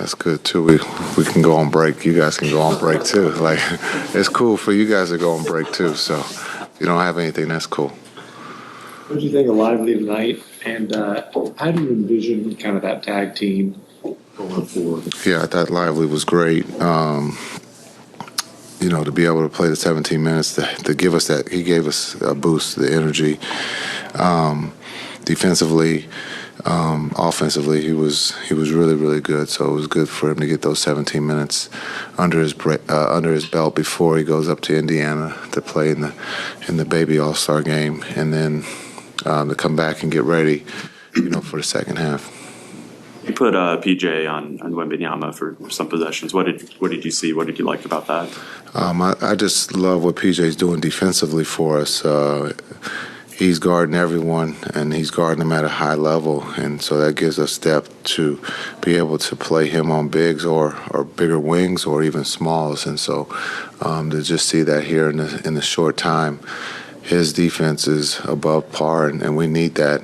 That's good too. We can go on break. You guys can go on break too. Like, it's cool for you guys to go on break too. So if you don't have anything, that's cool. What did you think of Lively tonight? And how do you envision kind of that tag team going forward? Yeah, I thought Lively was great. To be able to play the 17 minutes to give us that, he gave us a boost, the energy. Defensively, offensively, he was really, really good. So it was good for him to get those 17 minutes under his belt before he goes up to Indiana to play in the baby All-Star game, and then to come back and get ready, for the second half. You put PJ on Wembanyama for some possessions. What did you see? What did you like about that? I just love what PJ's doing defensively for us. He's guarding everyone, and he's guarding them at a high level, and so that gives us depth to be able to play him on bigs or bigger wings or even smalls. And so to just see that here in the short time, his defense is above par, and we need that.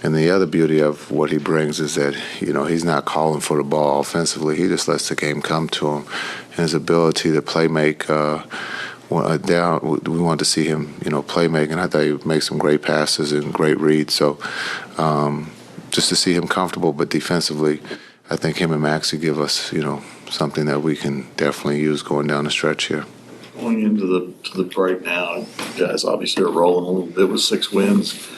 And the other beauty of what he brings is that, he's not calling for the ball offensively. He just lets the game come to him. And his ability to play make down, we wanted to see him, play make, and I thought he would make some great passes and great reads. So just to see him comfortable, but defensively, I think him and Maxey give us, something that we can definitely use going down the stretch here. Going into the break now, you guys obviously are rolling a little bit with 6 wins.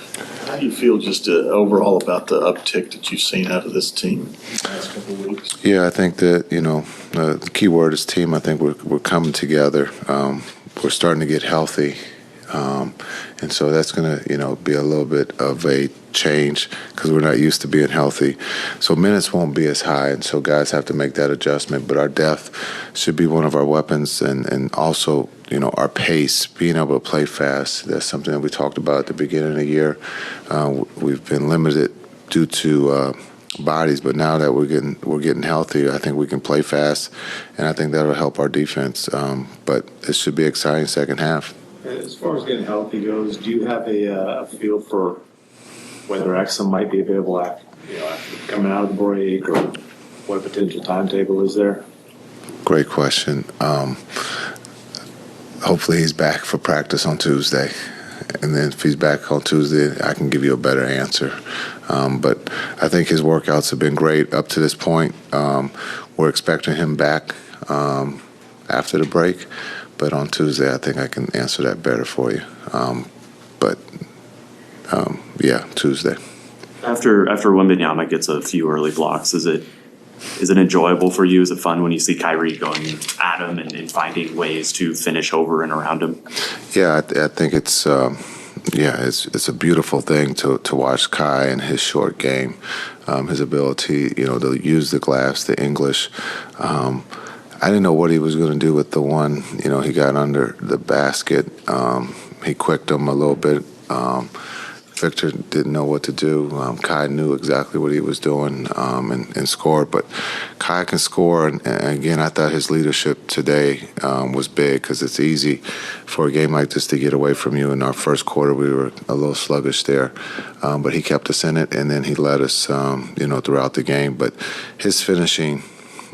How do you feel just overall about the uptick that you've seen out of this team the last couple of weeks? Yeah, I think that, the key word is team. I think we're coming together. We're starting to get healthy. And so that's going to, be a little bit of a change because we're not used to being healthy. So minutes won't be as high, and so guys have to make that adjustment. But our depth should be one of our weapons, and also, our pace, being able to play fast. That's something that we talked about at the beginning of the year. We've been limited due to bodies, but now that we're getting healthy, I think we can play fast, and I think that'll help our defense. But it should be exciting second half. As far as getting healthy goes, do you have a feel for whether Exum might be available after coming out of the break, or what a potential timetable is there? Great question. Hopefully he's back for practice on Tuesday. And then if he's back on Tuesday, I can give you a better answer. But I think his workouts have been great up to this point. We're expecting him back after the break. But on Tuesday, I think I can answer that better for you. Tuesday. After Wembanyama gets a few early blocks, is it enjoyable for you? Is it fun when you see Kyrie going at him and finding ways to finish over and around him? Yeah, I think it's a beautiful thing to watch Kai and his short game, his ability, to use the glass, the English. I didn't know what he was going to do with the one, he got under the basket. He quicked him a little bit. Victor didn't know what to do. Kai knew exactly what he was doing and scored. But Kai can score. And again, I thought his leadership today was big because it's easy for a game like this to get away from you. In our first quarter, we were a little sluggish there. But he kept us in it, and then he led us, throughout the game. But his finishing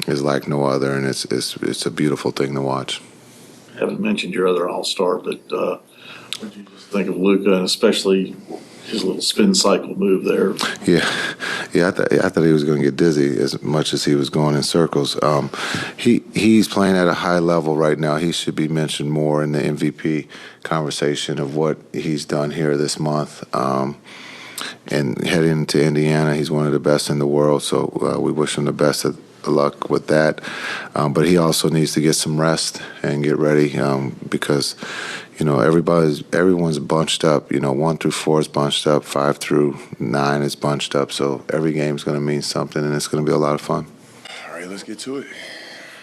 is like no other, and it's a beautiful thing to watch. I haven't mentioned your other All-Star, but what did you just think of Luka, and especially his little spin cycle move there? Yeah. I thought he was going to get dizzy as much as he was going in circles. He's playing at a high level right now. He should be mentioned more in the MVP conversation of what he's done here this month. And heading into Indiana, he's one of the best in the world. So we wish him the best of luck with that. But he also needs to get some rest and get ready because everyone's bunched up. 1 through 4 is bunched up, 5 through 9 is bunched up. So every game's going to mean something, and it's going to be a lot of fun. All right, let's get to it.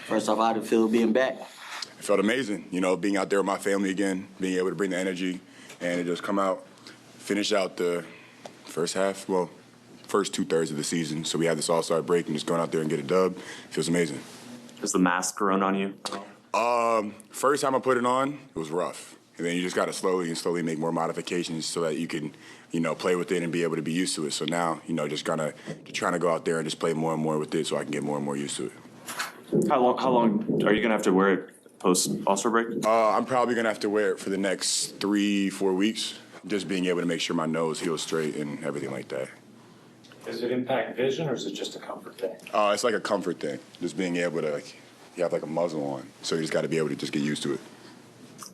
First off, how did it feel being back? It felt amazing, being out there with my family again, being able to bring the energy and just come out, finish out the first 2/3 of the season. So we had this All-Star break and just going out there and get a dub. Feels amazing. Has the mask grown on you? First time I put it on, it was rough. And then you just got to slowly make more modifications so that you can, play with it and be able to be used to it. So now, just trying to go out there and just play more and more with it so I can get more and more used to it. How long are you gonna have to wear it post All-Star break? I'm probably going to have to wear it for the next 3-4 weeks, just being able to make sure my nose heals straight and everything like that. Does it impact vision or is it just a comfort thing? It's like a comfort thing, just being able to, you have like a muzzle on, so you just got to be able to just get used to it.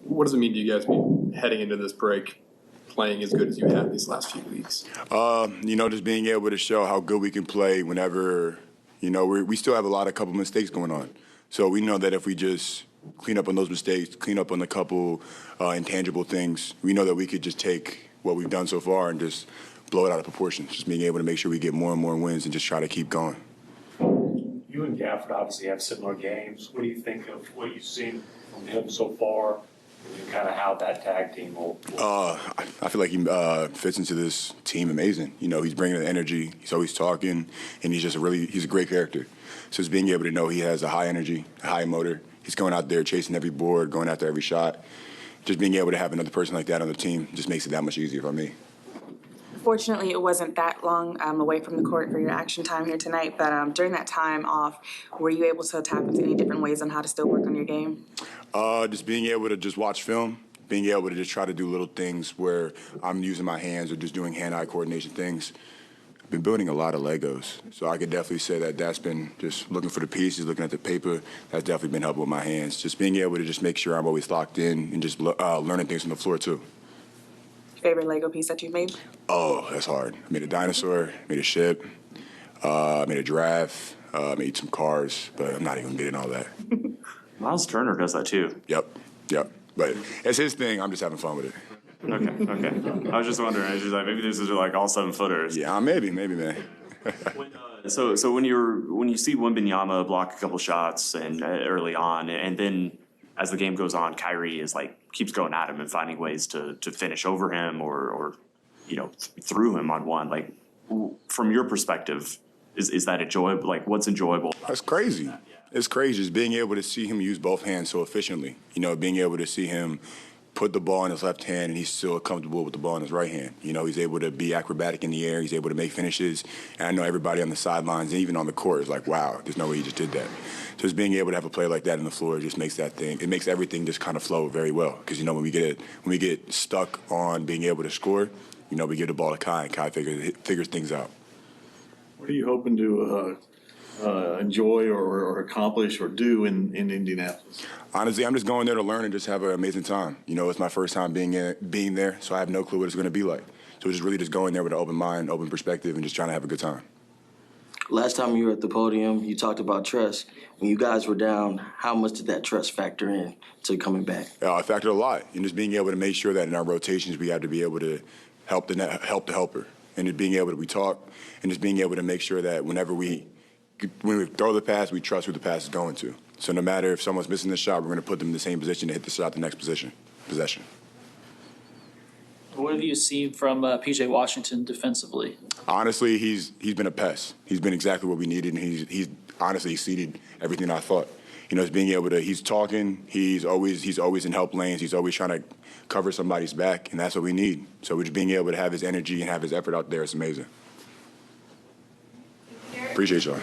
What does it mean to you guys be heading into this break playing as good as you have these last few weeks? Just being able to show how good we can play whenever, we still have a couple mistakes going on. So we know that if we just clean up on those mistakes, clean up on a couple intangible things, we know that we could just take what we've done so far and just blow it out of proportion. Just being able to make sure we get more and more wins and just try to keep going. You and Gafford obviously have similar games. What do you think of what you've seen from him so far and kind of how that tag team will I feel like he fits into this team amazing. He's bringing the energy. He's always talking, and he's a great character. So it's being able to know he has a high energy, a high motor. He's going out there chasing every board, going after every shot. Just being able to have another person like that on the team just makes it that much easier for me. Fortunately, it wasn't that long away from the court for your action time here tonight, but during that time off, were you able to tap into any different ways on how to still work on your game? Just being able to just watch film, being able to just try to do little things where I'm using my hands or just doing hand-eye coordination things. I've been building a lot of Legos, so I could definitely say that that's been just looking for the pieces, looking at the paper. That's definitely been helping with my hands. Just being able to just make sure I'm always locked in and just learning things on the floor too. Favorite Lego piece that you've made? Oh, that's hard. I made a dinosaur, made a ship, made a giraffe, made some cars, but I'm not even getting all that. Miles Turner does that too. Yep. But it's his thing. I'm just having fun with it. Okay. I was just wondering. I was just like, maybe these are like all 7-footers. Yeah, maybe, man. So when you see Wembanyama block a couple shots and early on, and then as the game goes on, Kyrie is keeps going at him and finding ways to finish over him or through him on one. From your perspective, is that enjoyable? What's enjoyable? That's crazy. It's crazy just being able to see him use both hands so efficiently. Being able to see him put the ball in his left hand and he's still comfortable with the ball in his right hand. He's able to be acrobatic in the air. He's able to make finishes. And I know everybody on the sidelines and even on the court is like, wow, there's no way he just did that. So just being able to have a player like that on the floor just makes it makes everything just kind of flow very well. Because, when we get stuck on being able to score, we give the ball to Kai and Kai figures things out. What are you hoping to enjoy or accomplish or do in Indianapolis? Honestly, I'm just going there to learn and just have an amazing time. It's my first time being there, so I have no clue what it's going to be like. So it's really just going there with an open mind, open perspective, and just trying to have a good time. Last time you were at the podium, you talked about trust. When you guys were down, how much did that trust factor in to coming back? It factored a lot. And just being able to make sure that in our rotations we have to be able to help the helper. And just being able to talk and just being able to make sure that when we throw the pass, we trust who the pass is going to. So no matter if someone's missing the shot, we're going to put them in the same position to hit the shot the next possession. What have you seen from PJ Washington defensively? Honestly, he's been a pest. He's been exactly what we needed, and he's honestly exceeded everything I thought. It's being able to, he's talking, he's always in help lanes, he's always trying to cover somebody's back, and that's what we need. So just being able to have his energy and have his effort out there is amazing. Appreciate y'all.